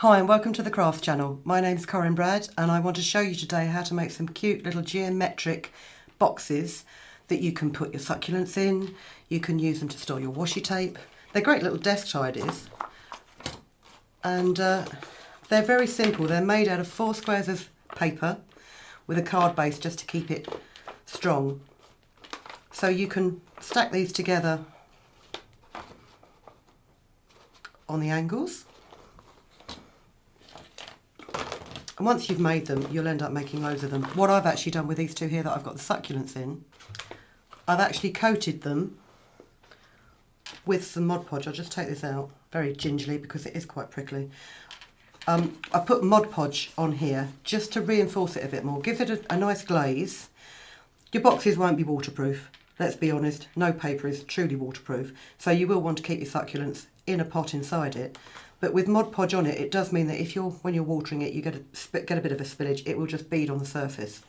Hi and welcome to the Craft Channel. My name's Corinne Brad and I want to show you today how to make some cute little geometric boxes that you can put your succulents in. You can use them to store your washi tape. They're great little desk tidies and they're very simple. They're made out of 4 squares of paper with a card base just to keep it strong. So you can stack these together on the angles. And once you've made them, you'll end up making loads of them. What I've actually done with these two here that I've got the succulents in, I've actually coated them with some Mod Podge. I'll just take this out very gingerly because it is quite prickly. I put Mod Podge on here just to reinforce it a bit more. Give it a nice glaze. Your boxes won't be waterproof. Let's be honest, no paper is truly waterproof. So you will want to keep your succulents in a pot inside it. But with Mod Podge on it, it does mean that when you're watering it, you get a bit of a spillage. It will just bead on the surface.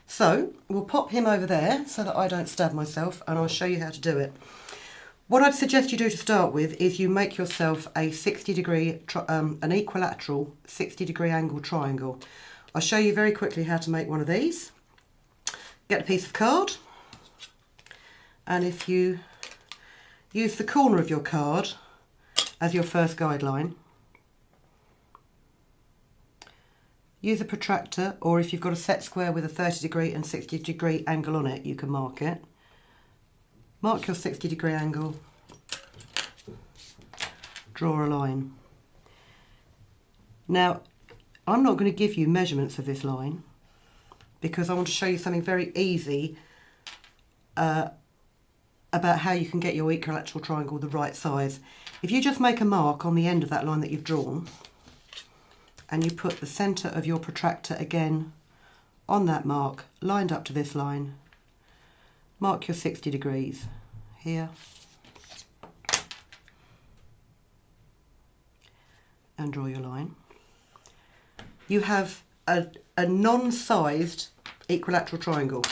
So we'll pop him over there so that I don't stab myself, and I'll show you how to do it. What I'd suggest you do to start with is you make yourself a 60-degree, an equilateral 60-degree angle triangle. I'll show you very quickly how to make one of these. Get a piece of card, and if you use the corner of your card as your first guideline, use a protractor, or if you've got a set square with a 30-degree and 60-degree angle on it, you can mark it. Mark your 60-degree angle, draw a line. Now, I'm not going to give you measurements of this line because I want to show you something very easy about how you can get your equilateral triangle the right size. If you just make a mark on the end of that line that you've drawn, and you put the centre of your protractor again on that mark, lined up to this line, mark your 60 degrees here, and draw your line. You have a non-sized equilateral triangle.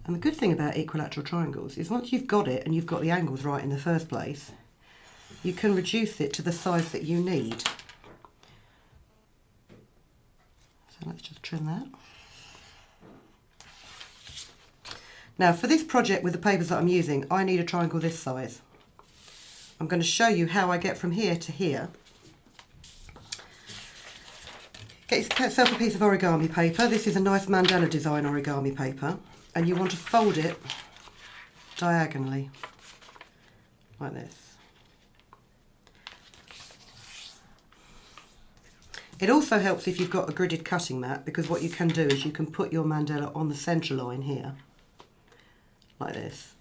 And the good thing about equilateral triangles is once you've got it and you've got the angles right in the first place, you can reduce it to the size that you need. So let's just trim that. Now for this project with the papers that I'm using, I need a triangle this size. I'm going to show you how I get from here to here. Get yourself a piece of origami paper. This is a nice mandala design origami paper, and you want to fold it diagonally like this. It also helps if you've got a gridded cutting mat, because what you can do is you can put your mandala on the centre line here, like this,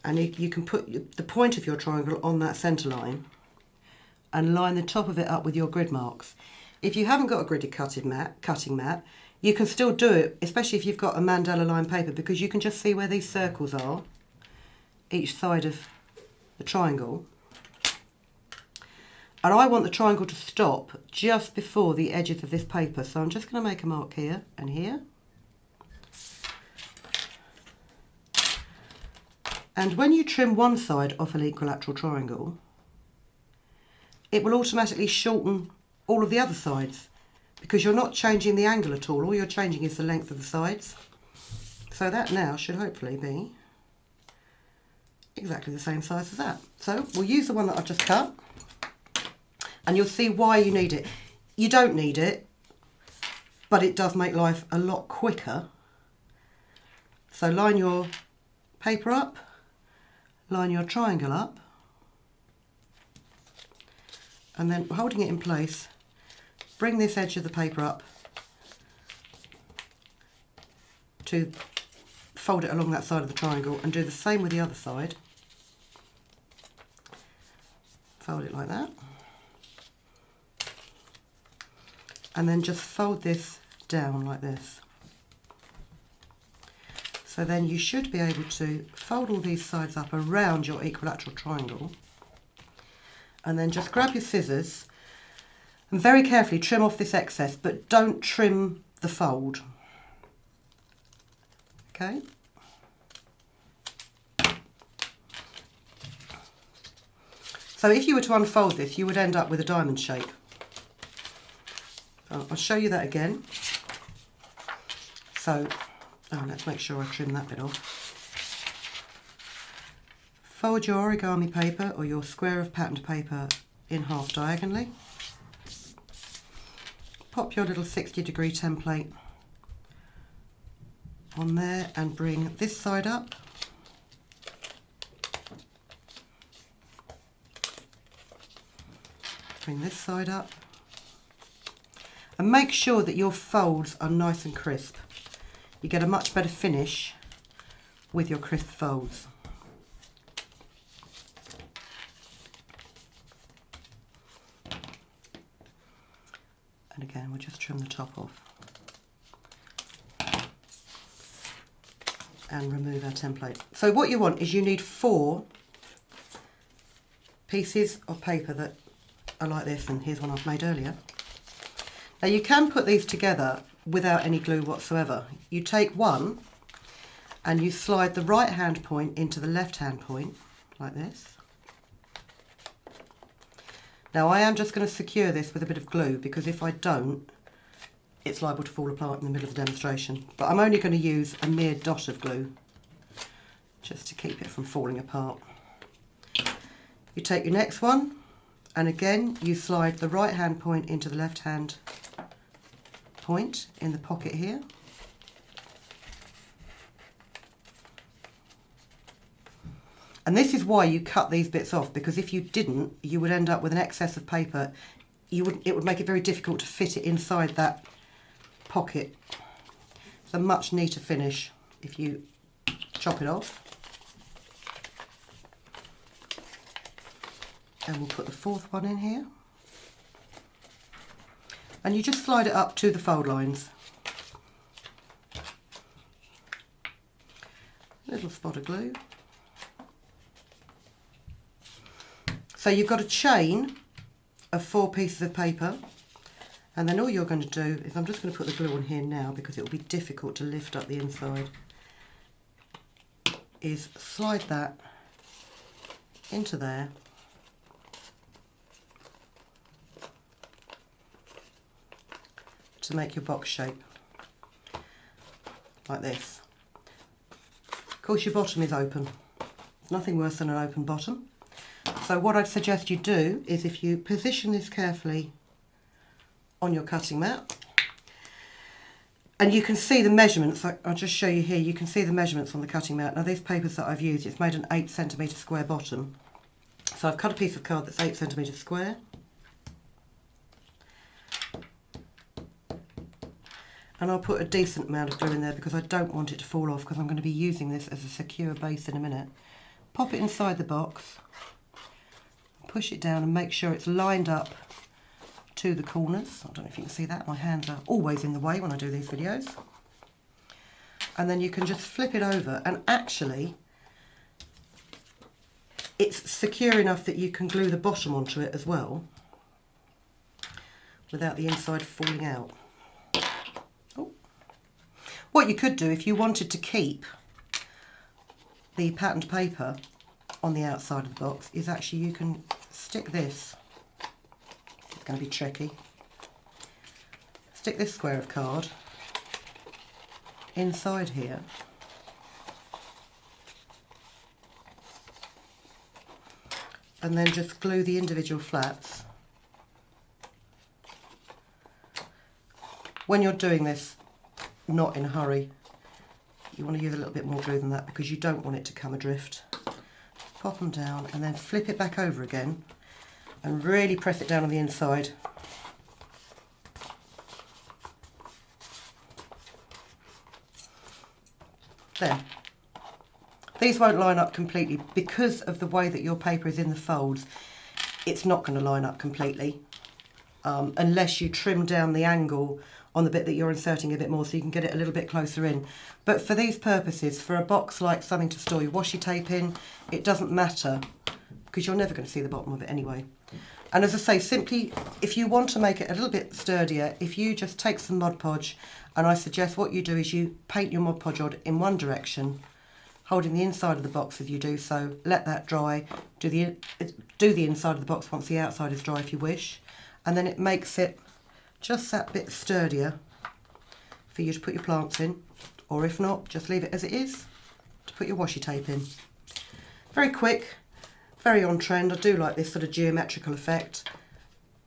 and you can put the point of your triangle on that centre line and line the top of it up with your grid marks. If you haven't got a gridded cutting mat, you can still do it, especially if you've got a mandala line paper, because you can just see where these circles are, each side of the triangle. And I want the triangle to stop just before the edges of this paper, so I'm just going to make a mark here and here. And when you trim one side off an equilateral triangle, it will automatically shorten all of the other sides, because you're not changing the angle at all you're changing is the length of the sides. So that now should hopefully be exactly the same size as that. So we'll use the one that I've just cut, and you'll see why you need it. You don't need it, but it does make life a lot quicker. So line your paper up, line your triangle up, and then holding it in place, bring this edge of the paper up to fold it along that side of the triangle, and do the same with the other side. Fold it like that. And then just fold this down like this. So then you should be able to fold all these sides up around your equilateral triangle, and then just grab your scissors and very carefully trim off this excess, but don't trim the fold. Okay? So if you were to unfold this, you would end up with a diamond shape. I'll show you that again. So, let's make sure I trim that bit off. Fold your origami paper or your square of patterned paper in half diagonally. Pop your little 60-degree template on there and bring this side up. Bring this side up. And make sure that your folds are nice and crisp. You get a much better finish with your crisp folds. And again, we'll just trim the top off. And remove our template. So what you want is you need 4 pieces of paper that are like this, and here's one I've made earlier. Now you can put these together without any glue whatsoever. You take one and you slide the right hand point into the left hand point like this. Now I am just going to secure this with a bit of glue, because if I don't, it's liable to fall apart in the middle of the demonstration. But I'm only going to use a mere dot of glue just to keep it from falling apart. You take your next one and again you slide the right hand point into the left hand point in the pocket here. And this is why you cut these bits off, because if you didn't, you would end up with an excess of paper. It would make it very difficult to fit it inside that pocket. It's a much neater finish if you chop it off. And we'll put the 4th one in here. And you just slide it up to the fold lines. Little spot of glue. So you've got a chain of 4 pieces of paper, and then all you're going to do is, I'm just going to put the glue on here now because it will be difficult to lift up the inside, is slide that into there. To make your box shape like this. Of course your bottom is open. There's nothing worse than an open bottom. So what I'd suggest you do is, if you position this carefully on your cutting mat, and you can see the measurements, I'll just show you here, you can see the measurements on the cutting mat. Now these papers that I've used, it's made an 8 centimetre square bottom. So I've cut a piece of card that's 8 centimetres square. And I'll put a decent amount of glue in there because I don't want it to fall off, because I'm going to be using this as a secure base in a minute. Pop it inside the box, push it down and make sure it's lined up to the corners. I don't know if you can see that, my hands are always in the way when I do these videos. And then you can just flip it over, and actually it's secure enough that you can glue the bottom onto it as well without the inside falling out. What you could do, if you wanted to keep the patterned paper on the outside of the box, is actually you can stick this, it's going to be tricky, stick this square of card inside here, and then just glue the individual flats. When you're doing this, not in a hurry, you want to use a little bit more glue than that because you don't want it to come adrift. Pop them down and then flip it back over again and really press it down on the inside. There. These won't line up completely because of the way that your paper is in the folds. It's not going to line up completely unless you trim down the angle on the bit that you're inserting a bit more so you can get it a little bit closer in. But for these purposes, for a box like something to store your washi tape in, it doesn't matter because you're never going to see the bottom of it anyway. And as I say, simply, if you want to make it a little bit sturdier, if you just take some Mod Podge, and I suggest what you do is you paint your Mod Podge on in one direction, holding the inside of the box as you do so, let that dry, do the inside of the box once the outside is dry if you wish, and then it makes it just that bit sturdier for you to put your plants in, or if not, just leave it as it is to put your washi tape in. Very quick, very on trend. I do like this sort of geometrical effect,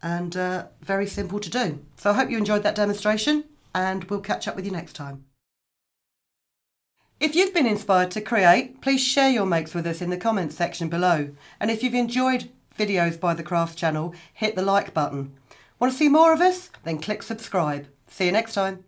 and very simple to do. So I hope you enjoyed that demonstration, and we'll catch up with you next time. If you've been inspired to create, please share your makes with us in the comments section below. And if you've enjoyed videos by the Crafts channel, hit the like button. Want to see more of us? Then click subscribe. See you next time.